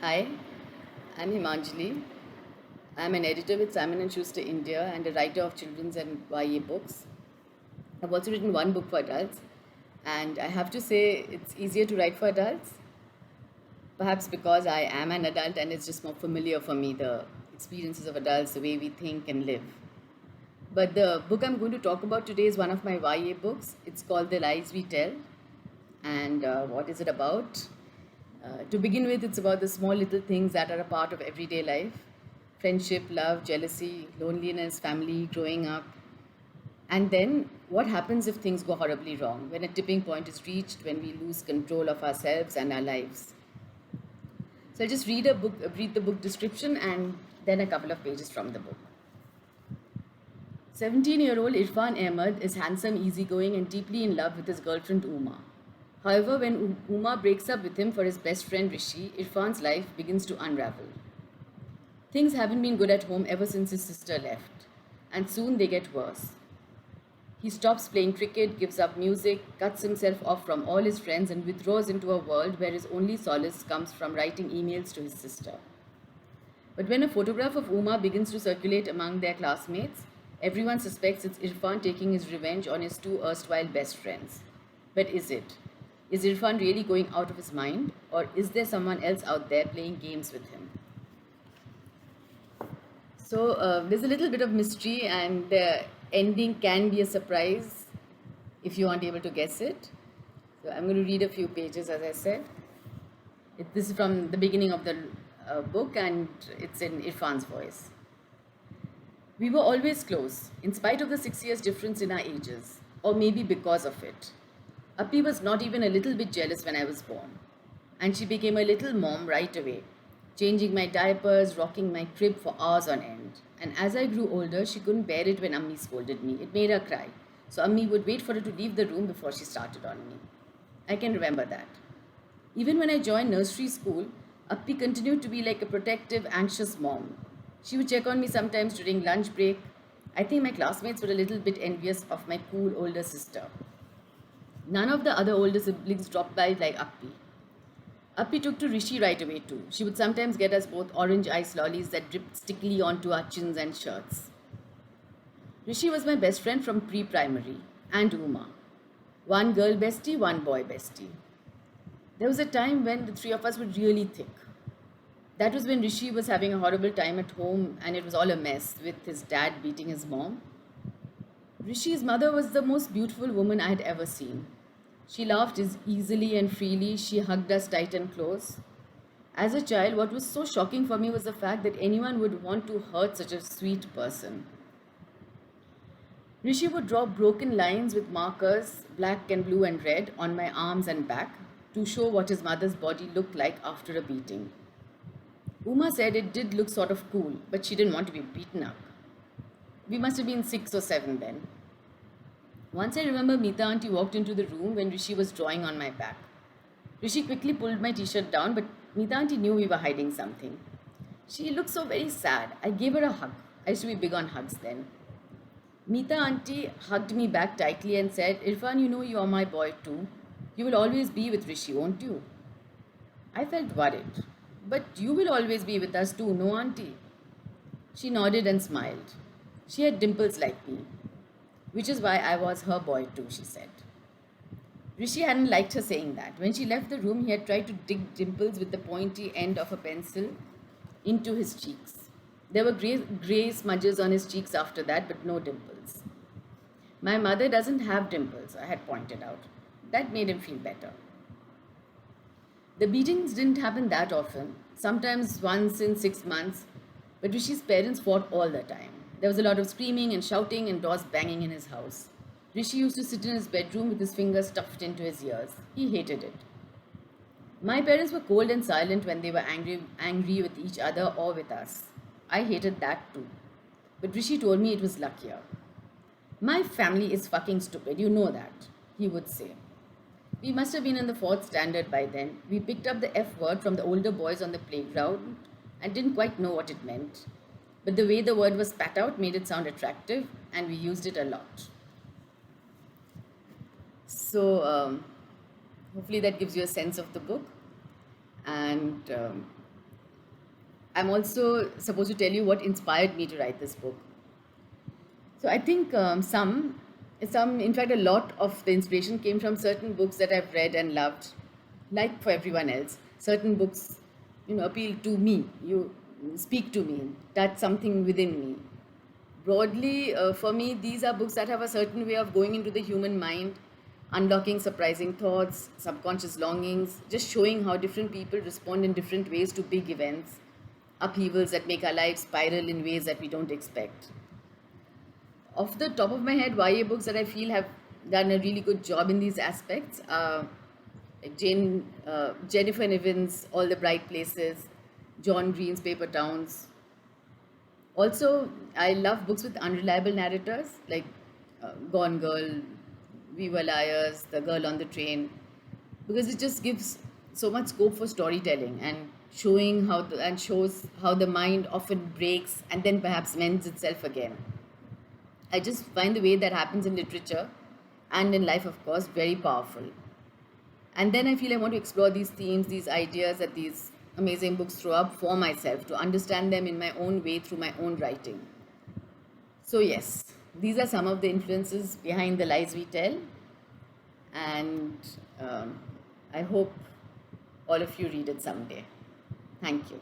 Hi, I'm Himanjali. I'm an editor with Simon and Schuster India and a writer of children's and YA books. I've also written one book for adults, and I have to say it's easier to write for adults, perhaps because I am an adult and it's just more familiar for me, the experiences of adults, the way we think and live. But the book I'm going to talk about today is one of my YA books. It's called The Lies We Tell. And what is it about? To begin with, it's about the small little things that are a part of everyday life: friendship, love, jealousy, loneliness, family, growing up. And then what happens if things go horribly wrong, when a tipping point is reached, when we lose control of ourselves and our lives. So I'll just read the book description and then a couple of pages from the book. 17-year-old Irfan Ahmed is handsome, easygoing, and deeply in love with his girlfriend Uma. However, when Uma breaks up with him for his best friend Rishi, Irfan's life begins to unravel. Things haven't been good at home ever since his sister left, and soon they get worse. He stops playing cricket, gives up music, cuts himself off from all his friends, and withdraws into a world where his only solace comes from writing emails to his sister. But when a photograph of Uma begins to circulate among their classmates, everyone suspects it's Irfan taking his revenge on his two erstwhile best friends. But is it? Is Irfan really going out of his mind, or is there someone else out there playing games with him? So there's a little bit of mystery, and the ending can be a surprise if you aren't able to guess it. So I'm going to read a few pages, as I said. This is from the beginning of the book, and it's in Irfan's voice. We were always close, in spite of the 6 years difference in our ages, or maybe because of it. Appy was not even a little bit jealous when I was born, and she became a little mom right away, changing my diapers, rocking my crib for hours on end. And as I grew older, she couldn't bear it when Ammi scolded me. It made her cry. So Ammi would wait for her to leave the room before she started on me. I can remember that. Even when I joined nursery school, Appi continued to be like a protective, anxious mom. She would check on me sometimes during lunch break. I think my classmates were a little bit envious of my cool older sister. None of the other older siblings dropped by like Appi. Appi took to Rishi right away too. She would sometimes get us both orange ice lollies that dripped stickily onto our chins and shirts. Rishi was my best friend from pre-primary, and Uma. One girl bestie, one boy bestie. There was a time when the three of us were really thick. That was when Rishi was having a horrible time at home and it was all a mess with his dad beating his mom. Rishi's mother was the most beautiful woman I had ever seen. She laughed as easily and freely, she hugged us tight and close. As a child, what was so shocking for me was the fact that anyone would want to hurt such a sweet person. Rishi would draw broken lines with markers, black and blue and red, on my arms and back to show what his mother's body looked like after a beating. Uma said it did look sort of cool, but she didn't want to be beaten up. We must have been 6 or 7 then. Once I remember Meeta auntie walked into the room when Rishi was drawing on my back. Rishi quickly pulled my t-shirt down, but Meeta auntie knew we were hiding something. She looked so very sad. I gave her a hug. I used to be big on hugs then. Meeta auntie hugged me back tightly and said, Irfan, you know you are my boy too. You will always be with Rishi, won't you? I felt worried. But you will always be with us too, no, auntie? She nodded and smiled. She had dimples like me, which is why I was her boy too, she said. Rishi hadn't liked her saying that. When she left the room, he had tried to dig dimples with the pointy end of a pencil into his cheeks. There were grey smudges on his cheeks after that, but no dimples. My mother doesn't have dimples, I had pointed out. That made him feel better. The beatings didn't happen that often, sometimes once in 6 months, but Rishi's parents fought all the time. There was a lot of screaming and shouting and doors banging in his house. Rishi used to sit in his bedroom with his fingers stuffed into his ears. He hated it. My parents were cold and silent when they were angry with each other or with us. I hated that too. But Rishi told me it was luckier. My family is fucking stupid, you know that, he would say. We must have been in the fourth standard by then. We picked up the F word from the older boys on the playground and didn't quite know what it meant. But the way the word was spat out made it sound attractive, and we used it a lot. So, hopefully, that gives you a sense of the book. And I'm also supposed to tell you what inspired me to write this book. So I think in fact, a lot of the inspiration came from certain books that I've read and loved. Like for everyone else, certain books, appeal to me. You speak to me. That's something within me. Broadly, for me, these are books that have a certain way of going into the human mind, unlocking surprising thoughts, subconscious longings, just showing how different people respond in different ways to big events, upheavals that make our lives spiral in ways that we don't expect. Off the top of my head, YA books that I feel have done a really good job in these aspects are like Jennifer Niven's All the Bright Places, John Green's Paper Towns. Also, I love books with unreliable narrators like Gone Girl, We Were Liars, The Girl on the Train, because it just gives so much scope for storytelling and shows how the mind often breaks and then perhaps mends itself again. I just find the way that happens in literature and in life, of course, very powerful. And then I feel I want to explore these themes, these ideas that these amazing books throw up for myself, to understand them in my own way through my own writing. So, yes, these are some of the influences behind The Lies We Tell. And I hope all of you read it someday. Thank you.